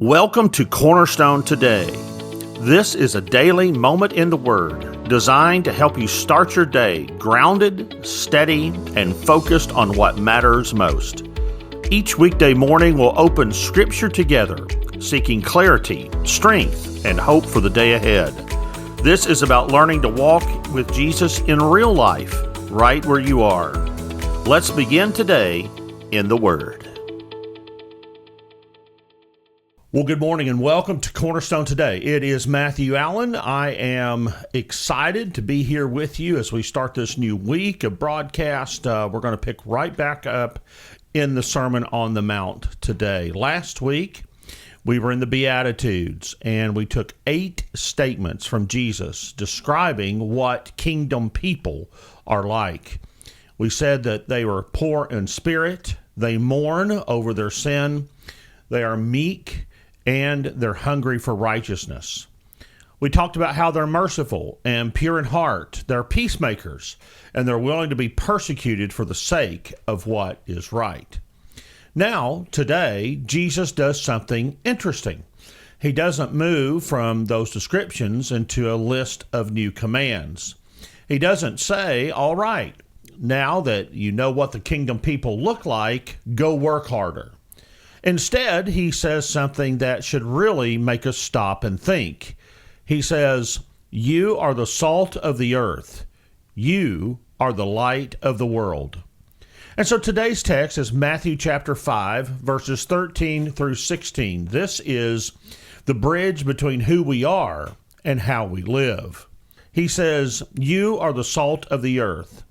Welcome to Cornerstone Today. This is a daily moment in the Word designed to help you start your day grounded, steady, and focused on what matters most. Each weekday morning we'll open Scripture together, seeking clarity, strength, and hope for the day ahead. This is about learning to walk with Jesus in real life, right where you are. Let's begin today in the Word. Well, good morning and welcome to Cornerstone Today. It is Matthew Allen. I am excited to be here with you as we start this new week of broadcast. We're going to pick right back up in the Sermon on the Mount today. Last week, we were in the Beatitudes, and we took 8 statements from Jesus describing what kingdom people are like. We said that they were poor in spirit, they mourn over their sin, they are meek, and they're hungry for righteousness. We talked about how they're merciful and pure in heart, they're peacemakers, and they're willing to be persecuted for the sake of what is right. Now, today, Jesus does something interesting. He doesn't move from those descriptions into a list of new commands. He doesn't say, all right, now that you know what the kingdom people look like, go work harder. Instead, he says something that should really make us stop and think. He says, you are the salt of the earth. You are the light of the world. And so today's text is Matthew chapter 5, verses 13 through 16. This is the bridge between who we are and how we live. He says, you are the salt of the earth.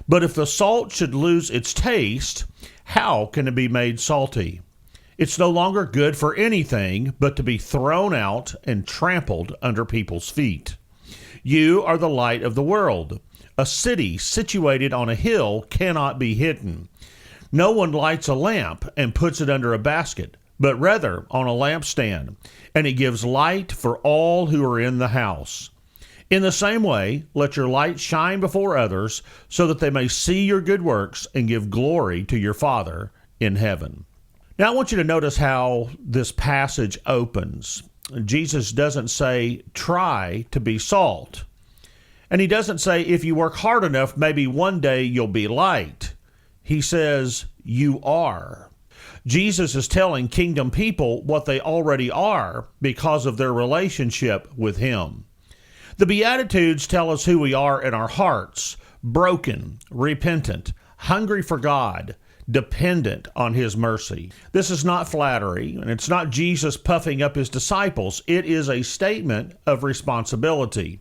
But if the salt should lose its taste, how can it be made salty? It's no longer good for anything but to be thrown out and trampled under people's feet. You are the light of the world. A city situated on a hill cannot be hidden. No one lights a lamp and puts it under a basket, but rather on a lampstand, and it gives light for all who are in the house. In the same way, let your light shine before others so that they may see your good works and give glory to your Father in heaven. Now, I want you to notice how this passage opens. Jesus doesn't say, try to be salt. And he doesn't say, if you work hard enough, maybe one day you'll be light. He says, you are. Jesus is telling kingdom people what they already are because of their relationship with him. The Beatitudes tell us who we are in our hearts: broken, repentant, hungry for God, dependent on his mercy. This is not flattery, and it's not Jesus puffing up his disciples. It is a statement of responsibility.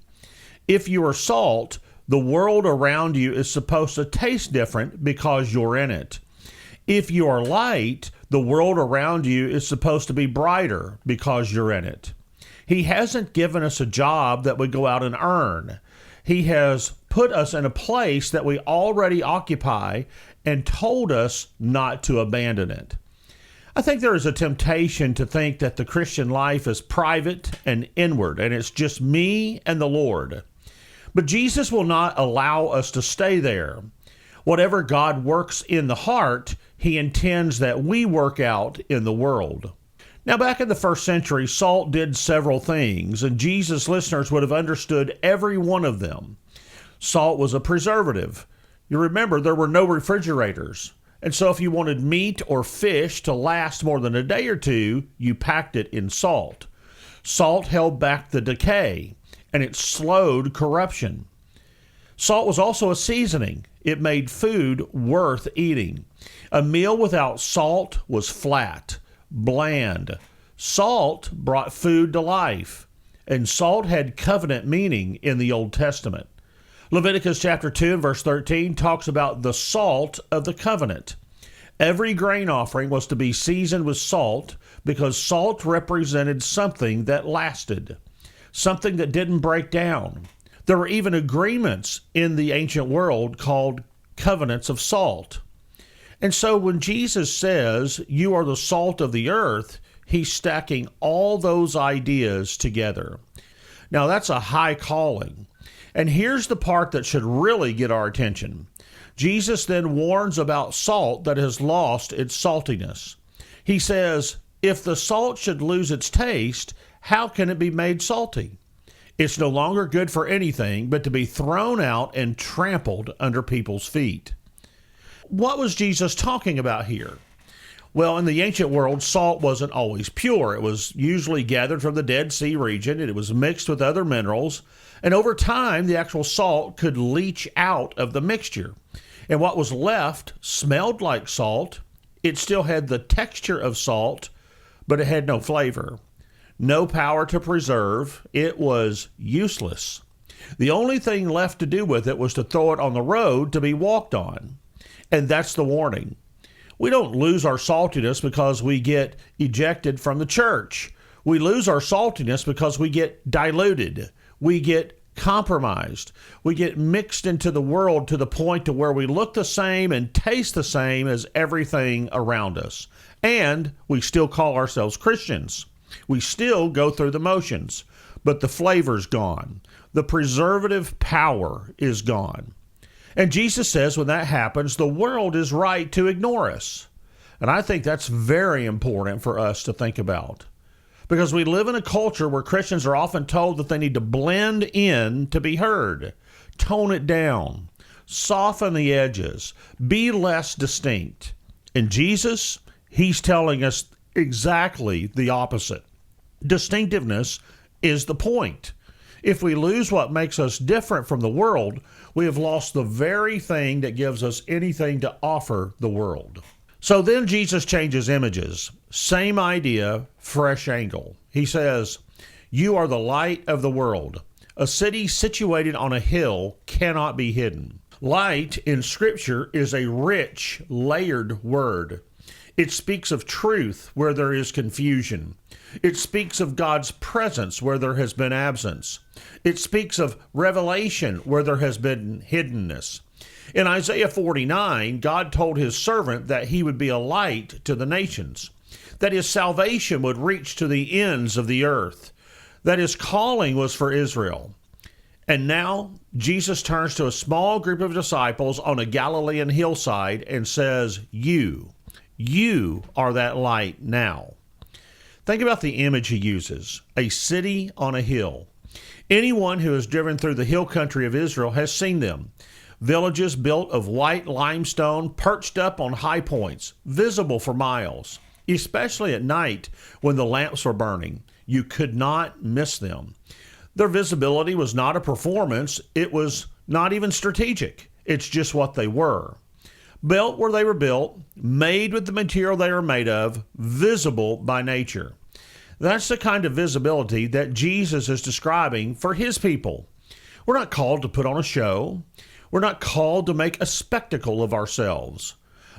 If you are salt, the world around you is supposed to taste different because you're in it. If you are light, the world around you is supposed to be brighter because you're in it. He hasn't given us a job that we go out and earn. He has put us in a place that we already occupy and told us not to abandon it. I think there is a temptation to think that the Christian life is private and inward, and it's just me and the Lord. But Jesus will not allow us to stay there. Whatever God works in the heart, he intends that we work out in the world. Now, back in the first century, salt did several things, and Jesus' listeners would have understood every one of them. Salt was a preservative. You remember, there were no refrigerators. And so if you wanted meat or fish to last more than a day or two, you packed it in salt. Salt held back the decay, and it slowed corruption. Salt was also a seasoning. It made food worth eating. A meal without salt was flat, bland. Salt brought food to life, and salt had covenant meaning in the Old Testament. Leviticus chapter 2 and verse 13 talks about the salt of the covenant. Every grain offering was to be seasoned with salt because salt represented something that lasted, something that didn't break down. There were even agreements in the ancient world called covenants of salt. And so when Jesus says, you are the salt of the earth, he's stacking all those ideas together. Now, that's a high calling. And here's the part that should really get our attention. Jesus then warns about salt that has lost its saltiness. He says, If the salt should lose its taste, how can it be made salty? It's no longer good for anything but to be thrown out and trampled under people's feet. What was Jesus talking about here? Well, in the ancient world, salt wasn't always pure. It was usually gathered from the Dead Sea region, and it was mixed with other minerals. And over time, the actual salt could leach out of the mixture. And what was left smelled like salt. It still had the texture of salt, but it had no flavor, no power to preserve. It was useless. The only thing left to do with it was to throw it on the road to be walked on. And that's the warning. We don't lose our saltiness because we get ejected from the church. We lose our saltiness because we get diluted. We get compromised. We get mixed into the world to the point to where we look the same and taste the same as everything around us. And we still call ourselves Christians. We still go through the motions, but the flavor's gone. The preservative power is gone. And Jesus says when that happens, the world is right to ignore us. And I think that's very important for us to think about. Because we live in a culture where Christians are often told that they need to blend in to be heard, tone it down, soften the edges, be less distinct. And Jesus, he's telling us exactly the opposite. Distinctiveness is the point. If we lose what makes us different from the world, we have lost the very thing that gives us anything to offer the world. So then Jesus changes images. Same idea, fresh angle. He says, "You are the light of the world. A city situated on a hill cannot be hidden." Light in Scripture is a rich, layered word. It speaks of truth where there is confusion. It speaks of God's presence where there has been absence. It speaks of revelation where there has been hiddenness. In Isaiah 49, God told his servant that he would be a light to the nations, that his salvation would reach to the ends of the earth, that his calling was for Israel. And now Jesus turns to a small group of disciples on a Galilean hillside and says, You are that light now. Think about the image he uses, a city on a hill. Anyone who has driven through the hill country of Israel has seen them. Villages built of white limestone, perched up on high points, visible for miles, especially at night when the lamps were burning. You could not miss them. Their visibility was not a performance. It was not even strategic. It's just what they were. Built where they were built, made with the material they were made of, visible by nature. That's the kind of visibility that Jesus is describing for his people. We're not called to put on a show. We're not called to make a spectacle of ourselves.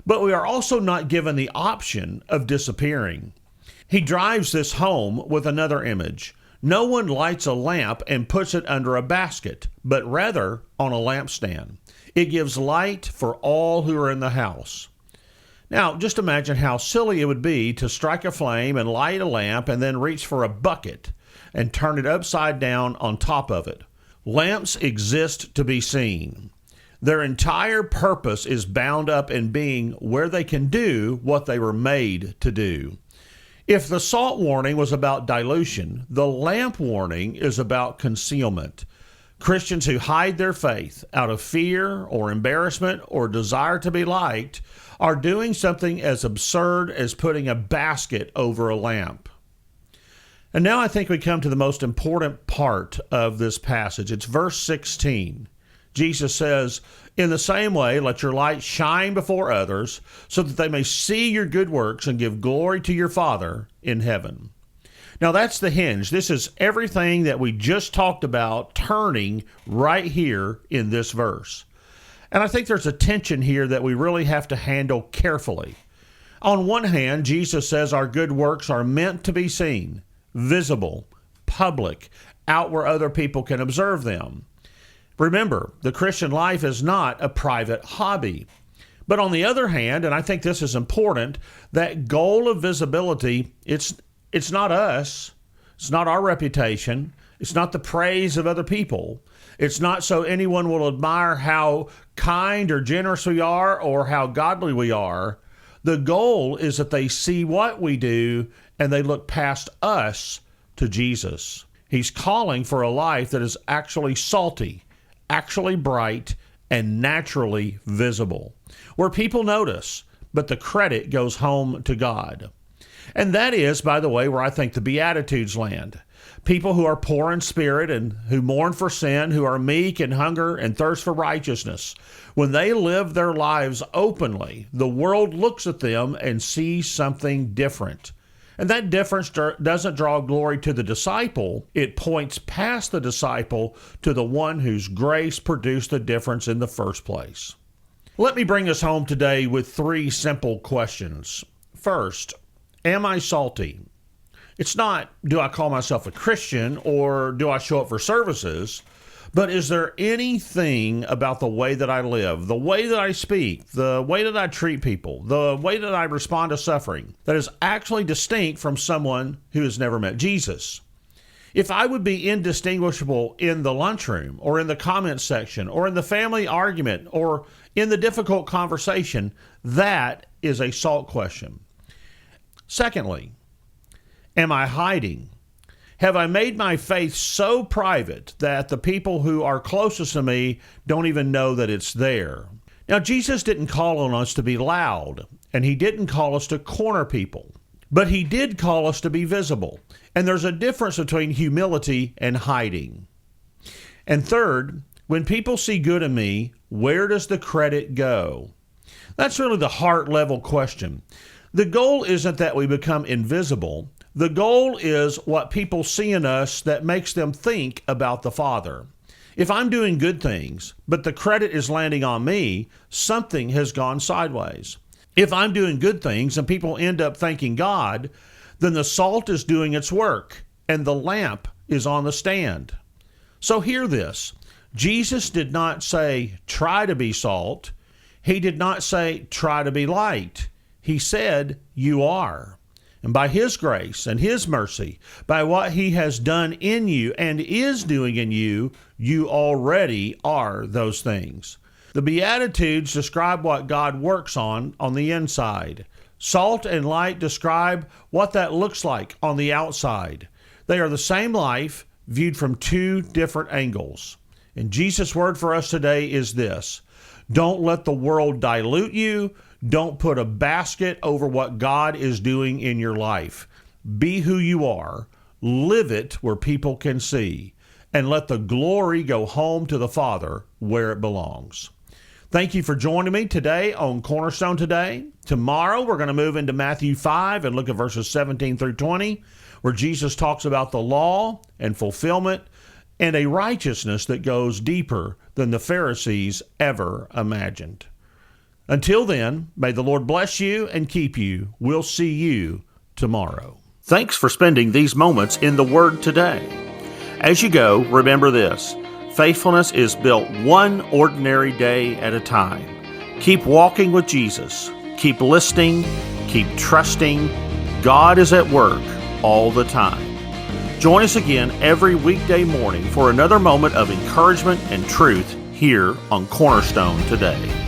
But we are also not given the option of disappearing. He drives this home with another image. No one lights a lamp and puts it under a basket, but rather on a lampstand. It gives light for all who are in the house. Now, just imagine how silly it would be to strike a flame and light a lamp and then reach for a bucket and turn it upside down on top of it. Lamps exist to be seen. Their entire purpose is bound up in being where they can do what they were made to do. If the salt warning was about dilution, the lamp warning is about concealment. Christians who hide their faith out of fear or embarrassment or desire to be liked are doing something as absurd as putting a basket over a lamp. And now I think we come to the most important part of this passage. It's verse 16. Jesus says, "In the same way, let your light shine before others, so that they may see your good works and give glory to your Father in heaven." Now that's the hinge. This is everything that we just talked about turning right here in this verse. And I think there's a tension here that we really have to handle carefully. On one hand, Jesus says our good works are meant to be seen, visible, public, out where other people can observe them. Remember, the Christian life is not a private hobby. But on the other hand, and I think this is important, that goal of visibility, it's not us. It's not our reputation. It's not the praise of other people. It's not so anyone will admire how kind or generous we are or how godly we are. The goal is that they see what we do and they look past us to Jesus. He's calling for a life that is actually salty, actually bright, and naturally visible, where people notice, but the credit goes home to God. And that is, by the way, where I think the Beatitudes land. People who are poor in spirit and who mourn for sin, who are meek and hunger and thirst for righteousness. When they live their lives openly, the world looks at them and sees something different. And that difference doesn't draw glory to the disciple. It points past the disciple to the one whose grace produced the difference in the first place. Let me bring us home today with 3 simple questions. First, am I salty? It's not, do I call myself a Christian or do I show up for services? But is there anything about the way that I live, the way that I speak, the way that I treat people, the way that I respond to suffering that is actually distinct from someone who has never met Jesus? If I would be indistinguishable in the lunchroom or in the comment section or in the family argument or in the difficult conversation, that is a salt question. Secondly, am I hiding? Have I made my faith so private that the people who are closest to me don't even know that it's there? Now, Jesus didn't call on us to be loud, and he didn't call us to corner people, but he did call us to be visible. And there's a difference between humility and hiding. And third, when people see good in me, where does the credit go? That's really the heart level question. The goal isn't that we become invisible. The goal is what people see in us that makes them think about the Father. If I'm doing good things, but the credit is landing on me, something has gone sideways. If I'm doing good things and people end up thanking God, then the salt is doing its work and the lamp is on the stand. So hear this. Jesus did not say, try to be salt. He did not say, try to be light. He said, you are. And by his grace and his mercy, by what he has done in you and is doing in you, you already are those things. The Beatitudes describe what God works on the inside. Salt and light describe what that looks like on the outside. They are the same life viewed from 2 different angles. And Jesus' word for us today is this: don't let the world dilute you. Don't put a basket over what God is doing in your life. Be who you are. Live it where people can see. And let the glory go home to the Father where it belongs. Thank you for joining me today on Cornerstone Today. Tomorrow we're going to move into Matthew 5 and look at verses 17 through 20, where Jesus talks about the law and fulfillment and a righteousness that goes deeper than the Pharisees ever imagined. Until then, may the Lord bless you and keep you. We'll see you tomorrow. Thanks for spending these moments in the Word today. As you go, remember this: faithfulness is built one ordinary day at a time. Keep walking with Jesus. Keep listening. Keep trusting. God is at work all the time. Join us again every weekday morning for another moment of encouragement and truth here on Cornerstone Today.